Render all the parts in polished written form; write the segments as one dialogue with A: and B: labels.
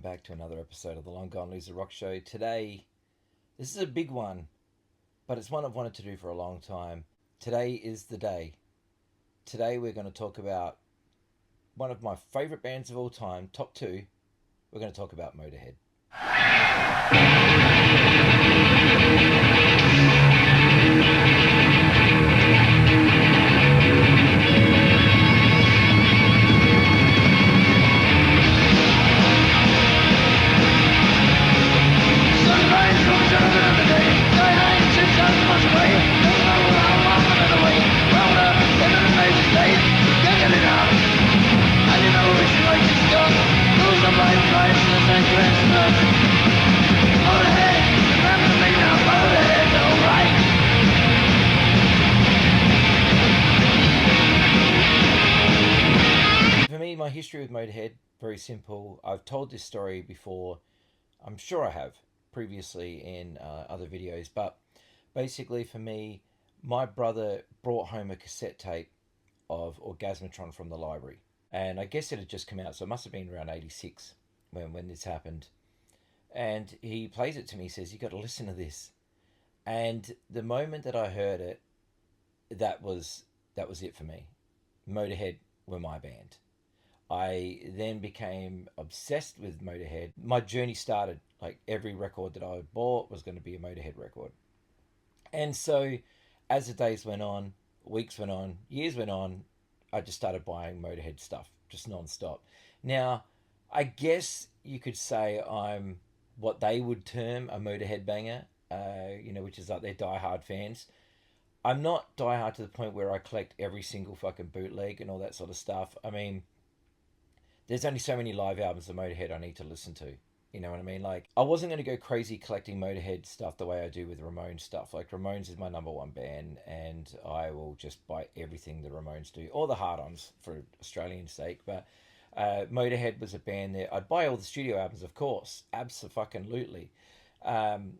A: back to another episode of the Long Gone Loser Rock Show. Today, this is a big one, but it's one I've wanted to do for a long time. Today is the day. Today we're going to talk about one of my favourite bands of all time, top two. We're going to talk about Motörhead. For me, my history with Motörhead, very simple. I've told this story before. I'm sure I have previously in other videos, but basically for me, my brother brought home a cassette tape of Orgasmatron from the library, and I guess it had just come out, so it must have been around 86 when this happened. And he plays it to me, says, "You got to listen to this." And the moment that I heard it, that was it for me. Motörhead were my band. I then became obsessed with Motörhead. My journey started, like every record that I bought was going to be a Motörhead record. And so as the days went on, weeks went on, years went on, I just started buying Motörhead stuff, just non-stop. Now, I guess you could say I'm what they would term a Motörhead banger, which is like they're diehard fans. I'm not diehard to the point where I collect every single fucking bootleg and all that sort of stuff. I mean, there's only so many live albums of Motörhead I need to listen to. You know what I mean? Like, I wasn't going to go crazy collecting Motörhead stuff the way I do with Ramones stuff. Like, Ramones is my number one band, and I will just buy everything the Ramones do, or the Hard-Ons for Australian sake. But Motörhead was a band that I'd buy all the studio albums, of course, abso-fucking-lutely. And,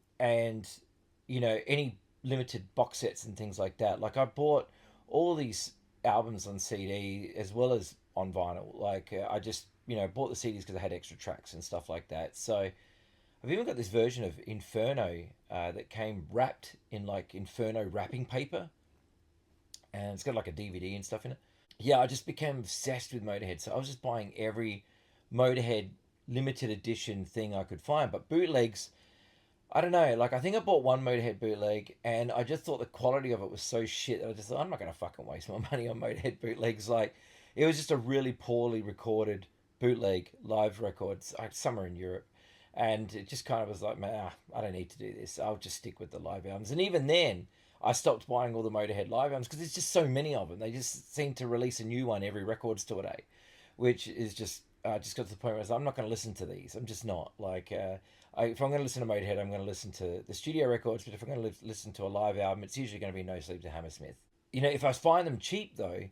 A: any limited box sets and things like that. Like, I bought all these albums on CD as well as on vinyl. Like, I just bought the CDs because I had extra tracks and stuff like that. So I've even got this version of Inferno that came wrapped in like Inferno wrapping paper, and it's got like a DVD and stuff in it. Yeah, I just became obsessed with Motörhead. So I was just buying every Motörhead limited edition thing I could find. But bootlegs, I don't know. Like, I think I bought one Motörhead bootleg, and I just thought the quality of it was so shit that I just thought, I'm not going to fucking waste my money on Motörhead bootlegs. Like, it was just a really poorly recorded bootleg live records, somewhere in Europe. And it just kind of was like, man, I don't need to do this. I'll just stick with the live albums. And even then, I stopped buying all the Motörhead live albums because there's just so many of them. They just seem to release a new one every record store day, which is just got to the point where I was like, I'm not going to listen to these. I'm just not. Like, if I'm going to listen to Motörhead, I'm going to listen to the studio records. But if I'm going to listen to a live album, it's usually going to be No Sleep to Hammersmith. If I find them cheap, though,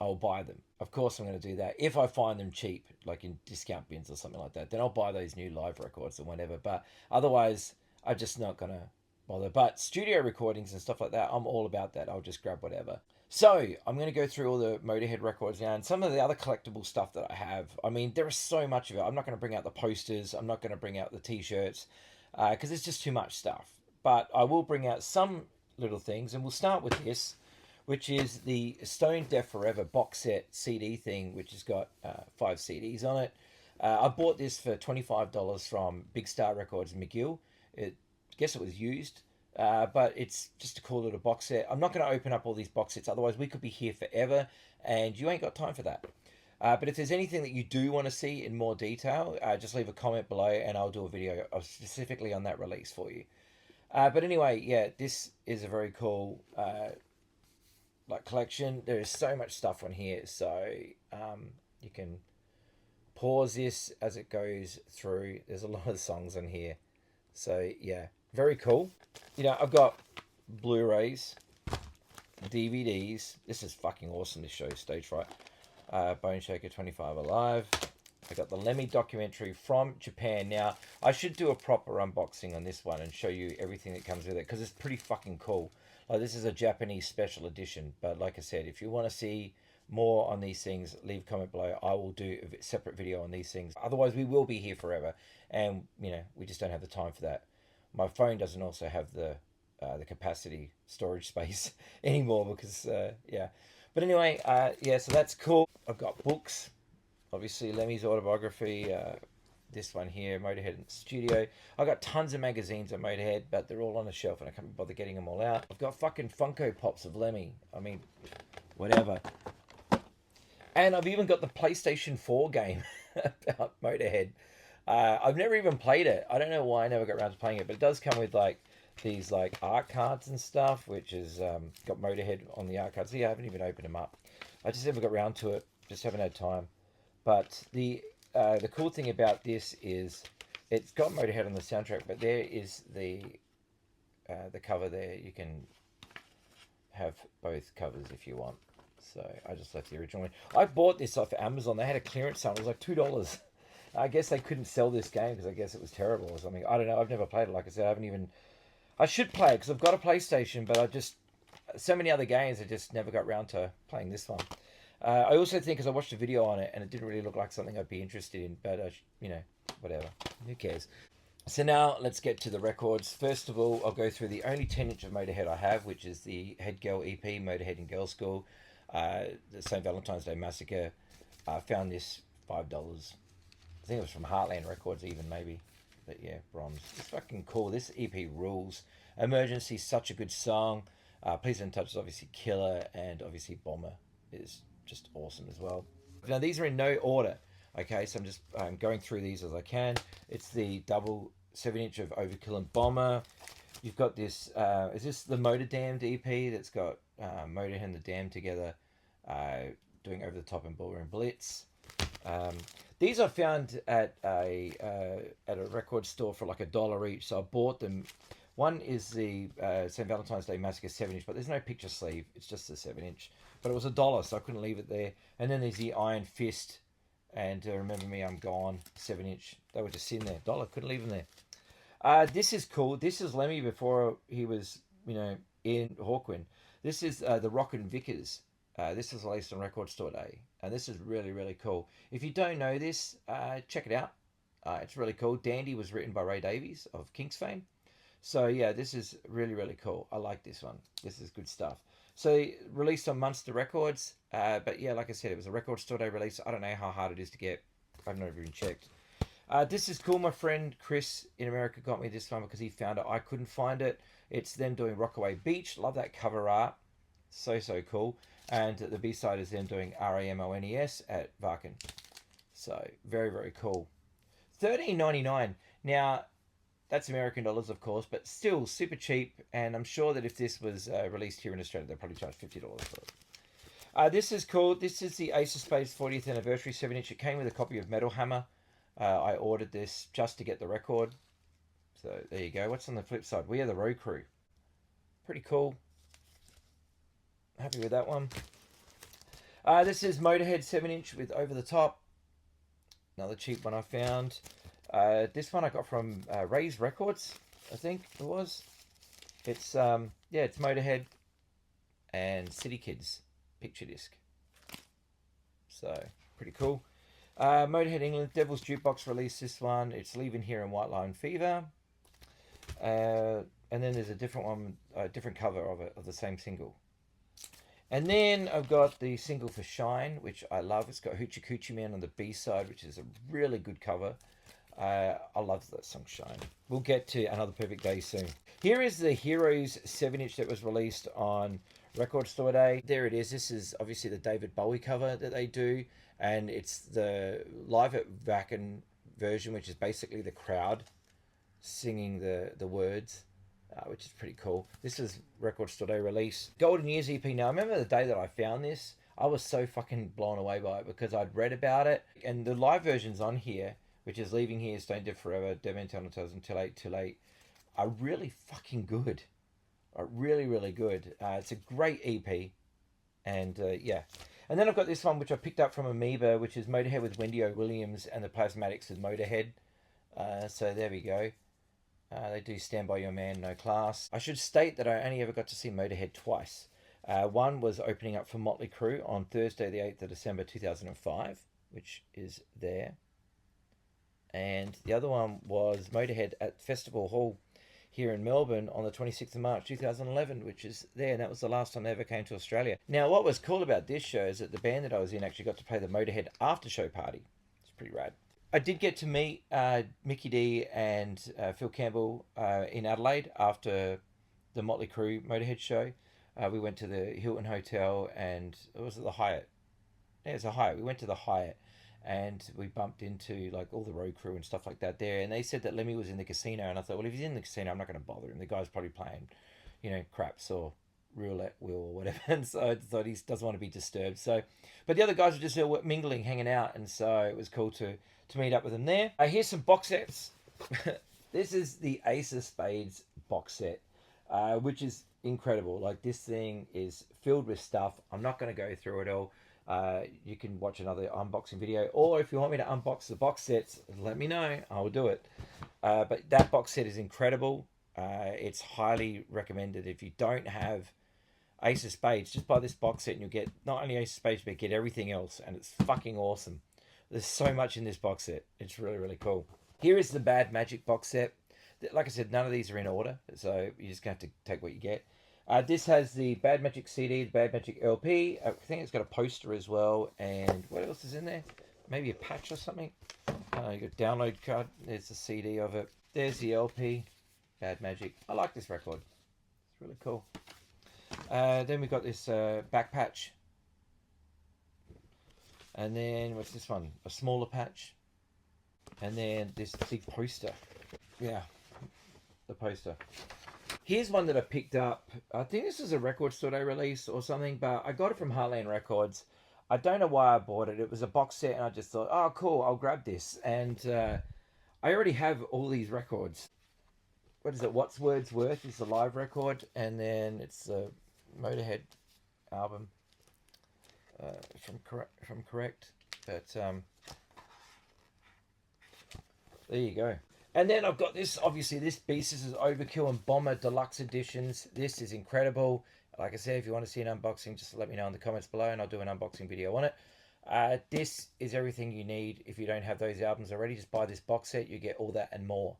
A: I'll buy them. Of course I'm going to do that. If I find them cheap, like in discount bins or something like that, then I'll buy those new live records or whatever. But otherwise, I'm just not going to bother. But studio recordings and stuff like that, I'm all about that. I'll just grab whatever. So I'm going to go through all the Motörhead records now and some of the other collectible stuff that I have. I mean, there is so much of it. I'm not going to bring out the posters. I'm not going to bring out the T-shirts because it's just too much stuff. But I will bring out some little things, and we'll start with this, which is the Stone Deaf Forever box set CD thing, which has got 5 CDs on it. I bought this for $25 from Big Star Records in McGill. I guess it was used, but it's just a cool little box set. I'm not going to open up all these box sets, otherwise we could be here forever, and you ain't got time for that. But if there's anything that you do want to see in more detail, just leave a comment below, and I'll do a video specifically on that release for you. But anyway, yeah, this is a very cool collection. There is so much stuff on here, so you can pause this as it goes through. There's a lot of songs on here, so yeah, very cool. I've got Blu-rays, DVDs. This is fucking awesome, this show, Stage Fright, Bone Shaker 25 Alive. I got the Lemmy documentary from Japan. Now, I should do a proper unboxing on this one and show you everything that comes with it, because it's pretty fucking cool. Like, this is a Japanese special edition, but like I said, if you want to see more on these things, leave a comment below. I will do a separate video on these things. Otherwise, we will be here forever, and we just don't have the time for that. My phone doesn't also have the capacity storage space anymore because yeah. But anyway, yeah. So that's cool. I've got books, obviously Lemmy's autobiography. This one here, Motorhead in the Studio. I got tons of magazines on Motorhead, but they're all on the shelf and I can't bother getting them all out. I've got fucking Funko Pops of Lemmy. I mean, whatever. And I've even got the PlayStation 4 game about Motorhead. I've never even played it. I don't know why I never got around to playing it, but it does come with like these like art cards and stuff, which is got Motorhead on the art cards. See, I haven't even opened them up. I just never got around to it. Just haven't had time. But the cool thing about this is it's got Motorhead on the soundtrack, but there is the cover there. You can have both covers if you want. So I just left the original one. I bought this off Amazon. They had a clearance sale. It was like $2. I guess they couldn't sell this game because I guess it was terrible or something. I don't know. I've never played it. Like I said, I haven't even. I should play it because I've got a PlayStation, but I just so many other games. I just never got round to playing this one. I also think because I watched a video on it and it didn't really look like something I'd be interested in, but whatever. Who cares? So now let's get to the records. First of all, I'll go through the only 10-inch of Motorhead I have, which is the Head Girl EP, Motorhead in Girl School, the St. Valentine's Day Massacre. I found this $5. I think it was from Heartland Records even, maybe. But yeah, bronze. It's fucking cool. This EP rules. Emergency, such a good song. Please Don't Touch is obviously killer, and obviously Bomber is just awesome as well. Now these are in no order. Okay, so I'm just going through these as I can. It's the double 7-inch of Overkill and Bomber. You've got this. Is this the Motor Damned EP that's got Motorhead and the Dam together, doing Over the Top and Ballroom Blitz. These I found at a record store for like $1 each, so I bought them. One is the St. Valentine's Day Massacre 7-inch, but there's no picture sleeve. It's just the 7-inch. But it was $1, so I couldn't leave it there. And then there's the Iron Fist and Remember Me, I'm Gone 7-inch. They were just sitting there. $1, couldn't leave them there. This is cool. This is Lemmy before he was, in Hawkwind. This is the Rockin' Vickers. This is released on Record Store Day, and this is really, really cool. If you don't know this, check it out. It's really cool. Dandy was written by Ray Davies of Kinks fame. So yeah, this is really, really cool. I like this one. This is good stuff. So released on Munster Records, but yeah, like I said, it was a Record Store Day release. I don't know how hard it is to get. I've never even checked. This is cool. My friend Chris in America got me this one because he found it. I couldn't find it. It's them doing Rockaway Beach. Love that cover art. So cool. And the B-side is them doing RAMONES at Varkin. So very, very cool. $13.99. Now that's American dollars, of course, but still super cheap. And I'm sure that if this was released here in Australia, they'd probably charge $50 for it. This is cool. This is the Ace of Spades 40th anniversary 7-inch. It came with a copy of Metal Hammer. I ordered this just to get the record. So there you go. What's on the flip side? We Are the Road Crew. Pretty cool. Happy with that one. This is Motorhead 7-inch with Over the Top. Another cheap one I found. This one I got from Ray's Records, I think it was. It's it's Motorhead and City Kids picture disc. So pretty cool. Motorhead England, Devil's Jukebox released this one. It's Leaving Here in White Line Fever. And then there's a different one, a different cover of it, of the same single. And then I've got the single for Shine, which I love. It's got Hoochie Coochie Man on the B-side, which is a really good cover. I love that song, Shine. We'll get to Another Perfect Day soon. Here is the Heroes 7-inch that was released on Record Store Day. There it is. This is obviously the David Bowie cover that they do. And it's the live at Wacken version, which is basically the crowd singing the words. Which is pretty cool. This is Record Store Day release. Golden Years EP. Now, I remember the day that I found this. I was so fucking blown away by it because I'd read about it. And the live versions on here, which is Leaving Here, Staying Dead Forever, Dead Man Tell No Tales, and Too Late, Too Late, are really fucking good. Are really, really good. It's a great EP. And yeah. And then I've got this one, which I picked up from Amoeba, which is Motorhead with Wendy O. Williams and the Plasmatics with Motorhead. So there we go. They do Stand By Your Man, No Class. I should state that I only ever got to see Motorhead twice. One was opening up for Motley Crue on Thursday, the 8th of December 2005, which is there. And the other one was Motorhead at Festival Hall here in Melbourne on the 26th of March 2011, which is there. And that was the last time they ever came to Australia. Now, what was cool about this show is that the band that I was in actually got to play the Motorhead after show party. It's pretty rad. I did get to meet Mickey D and Phil Campbell in Adelaide after the Motley Crue Motorhead show. We went to the Hilton Hotel and it was the Hyatt. Yeah, it's a Hyatt. We went to the Hyatt and we bumped into like all the road crew and stuff like that there. And they said that Lemmy was in the casino, and I thought, well, if he's in the casino, I'm not going to bother him. The guy's probably playing, craps or roulette wheel or whatever. And so I thought he doesn't want to be disturbed. So, but the other guys were just mingling, hanging out, and so it was cool to meet up with them there. Here's some box sets. This is the Ace of Spades box set, which is incredible. Like, this thing is filled with stuff. I'm not going to go through it all. You can watch another unboxing video, or if you want me to unbox the box sets, let me know. I will do it. But that box set is incredible. It's highly recommended. If you don't have Ace of Spades, just buy this box set and you'll get not only Ace of Spades, but get everything else, and it's fucking awesome. There's so much in this box set. It's really, really cool. Here is the Bad Magic box set. Like I said, none of these are in order, so you're just going to have to take what you get. This has the Bad Magic CD, the Bad Magic LP. I think it's got a poster as well. And what else is in there? Maybe a patch or something. You got a download card. There's the CD of it. There's the LP. Bad Magic. I like this record. It's really cool. Then we got this back patch. And then, what's this one? A smaller patch. And then this big poster. Yeah, the poster. Here's one that I picked up. I think this is a Record Store Day release or something, but I got it from Heartland Records. I don't know why I bought it. It was a box set, and I just thought, oh, cool, I'll grab this. And I already have all these records. What is it? What's Words Worth is the live record, and then it's the Motörhead album from Correct. But there you go. And then I've got this, obviously, this beast. This is Overkill and Bomber Deluxe Editions. This is incredible. Like I said, if you want to see an unboxing, just let me know in the comments below and I'll do an unboxing video on it. This is everything you need. If you don't have those albums already, just buy this box set. You get all that and more.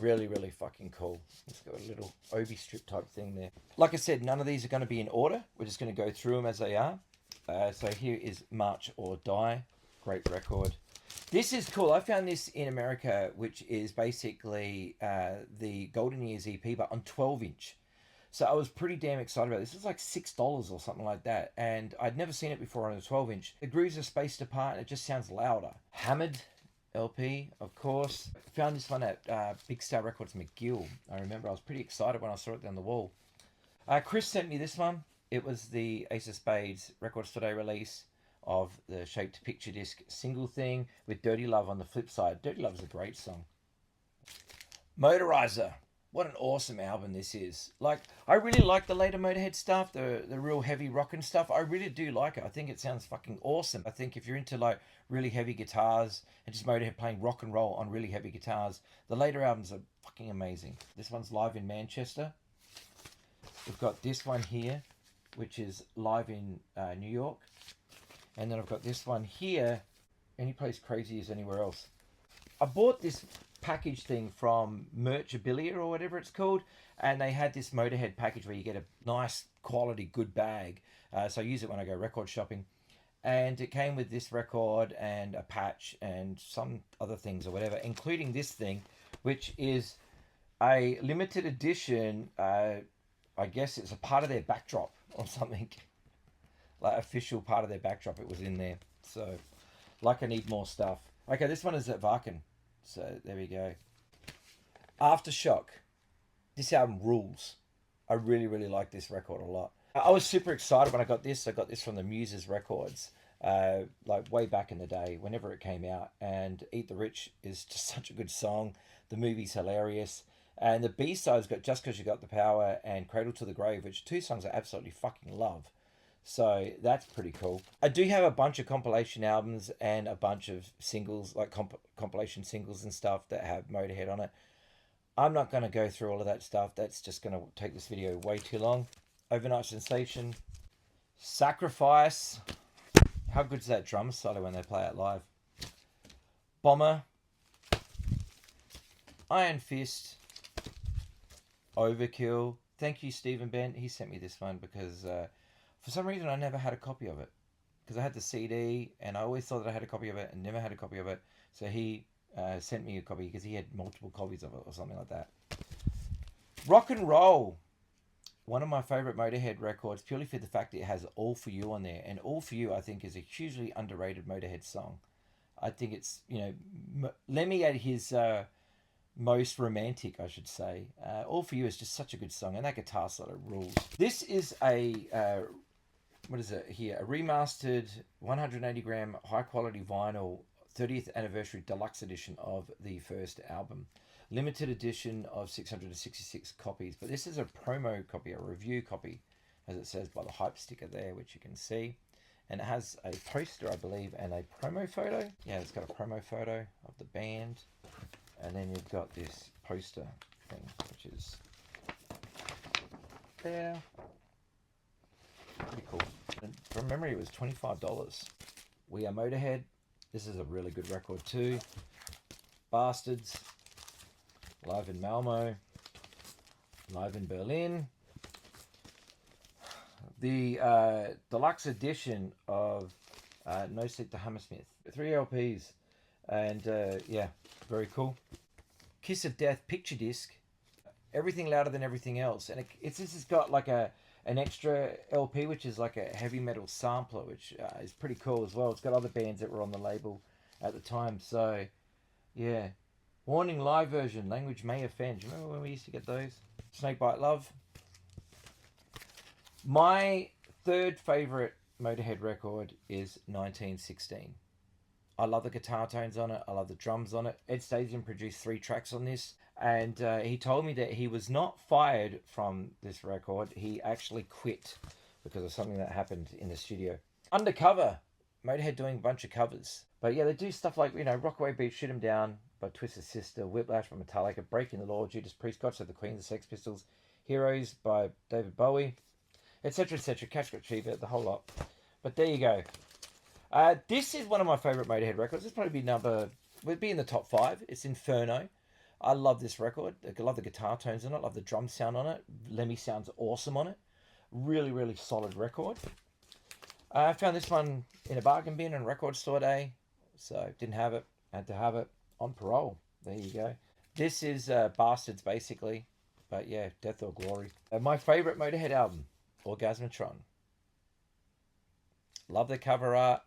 A: Really, really fucking cool. It's got a little Obi strip type thing there. Like I said, none of these are going to be in order. We're just going to go through them as they are. So here is March or Die. Great record. This is cool. I found this in America, which is basically the Golden Years EP, but on 12-inch. So I was pretty damn excited about this. It was like $6 or something like that. And I'd never seen it before on a 12-inch. The grooves are spaced apart and it just sounds louder. Hammered LP, of course. Found this one at Big Star Records McGill. I remember I was pretty excited when I saw it down the wall. Chris sent me this one. It was the Ace of Spades Records Today release of the Shaped Picture Disc single thing with Dirty Love on the flip side. Dirty Love is a great song. Motorizer. What an awesome album this is. Like, I really like the later Motorhead stuff, the real heavy rockin' stuff. I really do like it. I think it sounds fucking awesome. I think if you're into like really heavy guitars and just Motorhead playing rock and roll on really heavy guitars, the later albums are fucking amazing. This one's live in Manchester. We've got this one here, which is live in New York. And then I've got this one here. Any place crazy as anywhere else. I bought this package thing from Merchabilia or whatever it's called, and they had this Motorhead package where you get a nice quality good bag. So I use it when I go record shopping. And it came with this record and a patch and some other things or whatever, including this thing, which is a limited edition. I guess it's a part of their backdrop or something. Like official part of their backdrop, it was in there. So, like I need more stuff. Okay, this one is at Varkin. So, there we go. Aftershock. This album rules. I really, really like this record a lot. I was super excited when I got this. I got this from the Muses Records, like way back in the day, whenever it came out. And Eat the Rich is just such a good song. The movie's hilarious. And the B-side's got Just 'Cause You Got the Power and Cradle to the Grave, which are two songs I absolutely fucking love. So that's pretty cool. I do have a bunch of compilation albums and a bunch of singles, like compilation singles and stuff that have Motorhead on it. I'm not going to go through all of that stuff. That's just going to take this video way too long. Overnight Sensation, Sacrifice. How good is that drum solo when they play it live? Bomber, Iron Fist, Overkill. Thank you, Stephen Bent. He sent me this one because for some reason I never had a copy of it. Because I had the CD and I always thought that I had a copy of it and never had a copy of it. So he sent me a copy because he had multiple copies of it or something like that. Rock and Roll. One of my favourite Motörhead records, purely for the fact that it has All For You on there. And All For You, I think, is a hugely underrated Motörhead song. I think it's, Lemmy at his most romantic, I should say. All For You is just such a good song, and that guitar solo rules. This is a, what is it here? A remastered 180 gram high quality vinyl 30th anniversary deluxe edition of the first album. Limited edition of 666 copies, but this is a promo copy, a review copy, as it says by the hype sticker there, which you can see. And it has a poster, I believe, and a promo photo. Yeah, it's got a promo photo of the band. And then you've got this poster thing, which is there. Pretty cool. And from memory, it was $25. We Are Motörhead. This is a really good record too. Bastards. Live in Malmo, live in Berlin. The deluxe edition of No Sleep to Hammersmith. 3 LPs. And yeah, very cool. Kiss of Death picture disc. Everything Louder Than Everything Else. And this has got like an extra LP, which is like a heavy metal sampler, which is pretty cool as well. It's got other bands that were on the label at the time. So, yeah. Warning live version, language may offend. Do you remember when we used to get those? Snakebite Love. My third favourite Motörhead record is 1916. I love the guitar tones on it. I love the drums on it. Ed Stasium produced 3 tracks on this. And he told me that he was not fired from this record. He actually quit because of something that happened in the studio. Undercover. Motörhead doing a bunch of covers. But yeah, they do stuff like, Rockaway Beach, Shoot 'Em Down by Twisted Sister, Whiplash by Metallica, Breaking the Law, Judas Priest, God Save the Queen, the Sex Pistols, Heroes by David Bowie, etc., etc., Catch Got Cheaper, the whole lot. But there you go. This is one of my favourite Motörhead records. It's probably would be in the top 5. It's Inferno. I love this record. I love the guitar tones on it. I love the drum sound on it. Lemmy sounds awesome on it. Really, really solid record. I found this one in a bargain bin on Record Store Day. So, didn't have it. Had to have it on parole. There you go. This is Bastards, basically. But yeah, Death or Glory. My favourite Motörhead album, Orgasmatron. Love the cover art.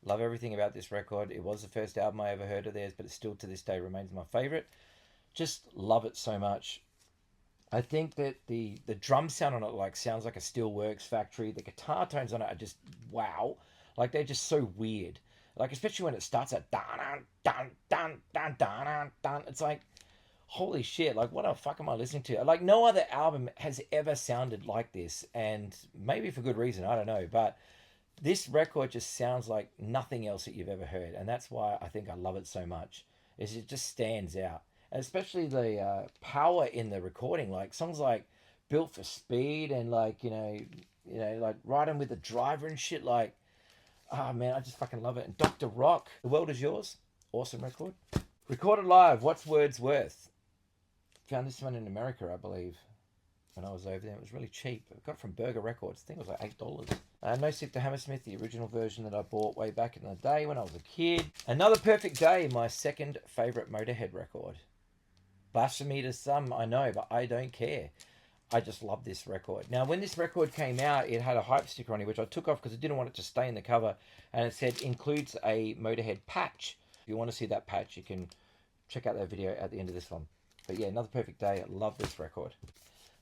A: Love everything about this record. It was the first album I ever heard of theirs, but it still to this day remains my favourite. Just love it so much. I think that the drum sound on it sounds like a Steelworks factory. The guitar tones on it are just wow. They're just so weird. Especially when it starts at dun dun dun dun dun dun. It's like, holy shit, what the fuck am I listening to? No other album has ever sounded like this, and maybe for good reason, I don't know, but this record just sounds like nothing else that you've ever heard, and that's why I think I love it so much. Is it just stands out. And especially the power in the recording, songs like Built for Speed and Riding with the Driver and shit, oh man, I just fucking love it. And Dr. Rock, The World Is Yours, awesome record. Recorded live, What's Words Worth? Found this one in America, I believe, when I was over there. It was really cheap. I got it from Burger Records. I think it was $8. No Sleep to Hammersmith, the original version that I bought way back in the day when I was a kid. Another Perfect Day, my second favourite Motörhead record. Blasphemy to some, I know, but I don't care. I just love this record. Now, when this record came out, it had a hype sticker on it, which I took off because I didn't want it to stay in the cover. And it said, includes a Motörhead patch. If you want to see that patch, you can check out that video at the end of this one. But yeah, Another Perfect Day. I love this record.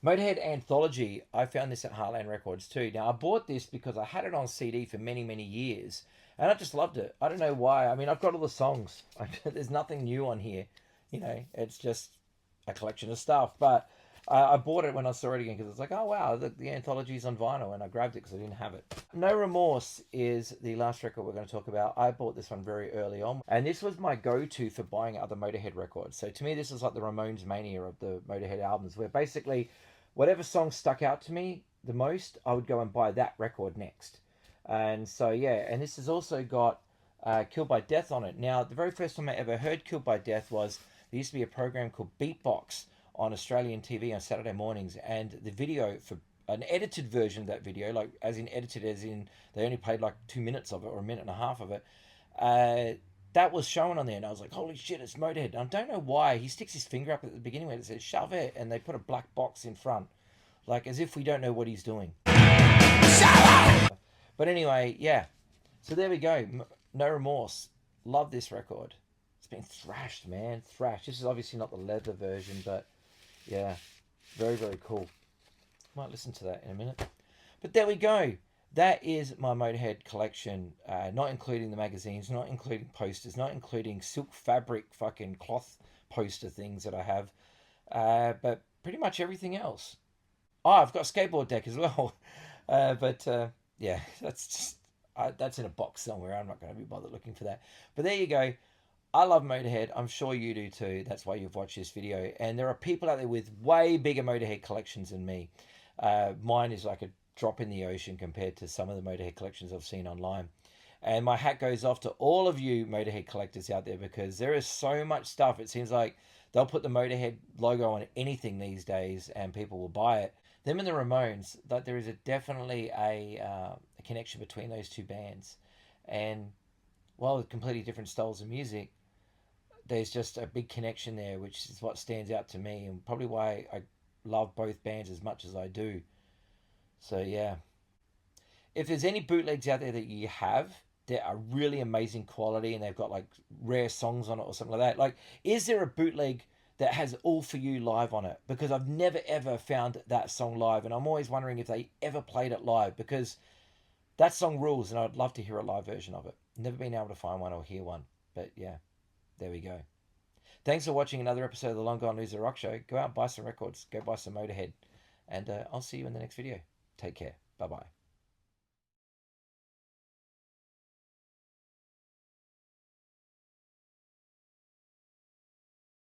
A: Motörhead Anthology. I found this at Heartland Records too. Now, I bought this because I had it on CD for many, many years. And I just loved it. I don't know why. I mean, I've got all the songs. There's nothing new on here. It's just a collection of stuff. But I bought it when I saw it again because it's like, oh wow, the anthology's on vinyl, and I grabbed it because I didn't have it. No Remorse is the last record we're going to talk about. I bought this one very early on, and this was my go-to for buying other Motörhead records. So to me, this is like the Ramones mania of the Motörhead albums, where basically whatever song stuck out to me, the most, I would go and buy that record next. And so yeah, and this has also got Killed by Death on it. Now, the very first time I ever heard Killed by Death was there used to be a program called Beatbox on Australian TV on Saturday mornings, and the video for an edited version of that video, like as in edited, as in they only played like 2 minutes of it or a minute and a half of it. Uh, that was shown on there, and I was like, "Holy shit, it's Motorhead!" And I don't know why he sticks his finger up at the beginning where it says "shove it," and they put a black box in front, like as if we don't know what he's doing. But anyway, yeah. So there we go. No Remorse. Love this record. It's been thrashed, man. Thrashed. This is obviously not the leather version, but yeah, very, very cool. Might listen to that in a minute. But there we go. That is my Motorhead collection, not including the magazines, not including posters, not including silk fabric fucking cloth poster things that I have, but pretty much everything else. Oh, I've got a skateboard deck as well. But yeah, that's just that's in a box somewhere. I'm not going to be bothered looking for that. But there you go. I love Motorhead. I'm sure you do too. That's why you've watched this video. And there are people out there with way bigger Motorhead collections than me. Mine is like a drop in the ocean compared to some of the Motorhead collections I've seen online. And my hat goes off to all of you Motorhead collectors out there because there is so much stuff. It seems like they'll put the Motorhead logo on anything these days and people will buy it. Them and the Ramones, that there is definitely a connection between those two bands. And while with completely different styles of music, there's just a big connection there, which is what stands out to me and probably why I love both bands as much as I do. So yeah, if there's any bootlegs out there that you have that are really amazing quality and they've got like rare songs on it or something like that, like is there a bootleg that has All For You live on it? Because I've never ever found that song live, and I'm always wondering if they ever played it live because that song rules, and I'd love to hear a live version of it. Never been able to find one or hear one, but yeah, there we go. Thanks for watching another episode of the Long Gone Loser Rock Show. Go out and buy some records. Go buy some Motorhead. And I'll see you in the next video. Take care. Bye bye.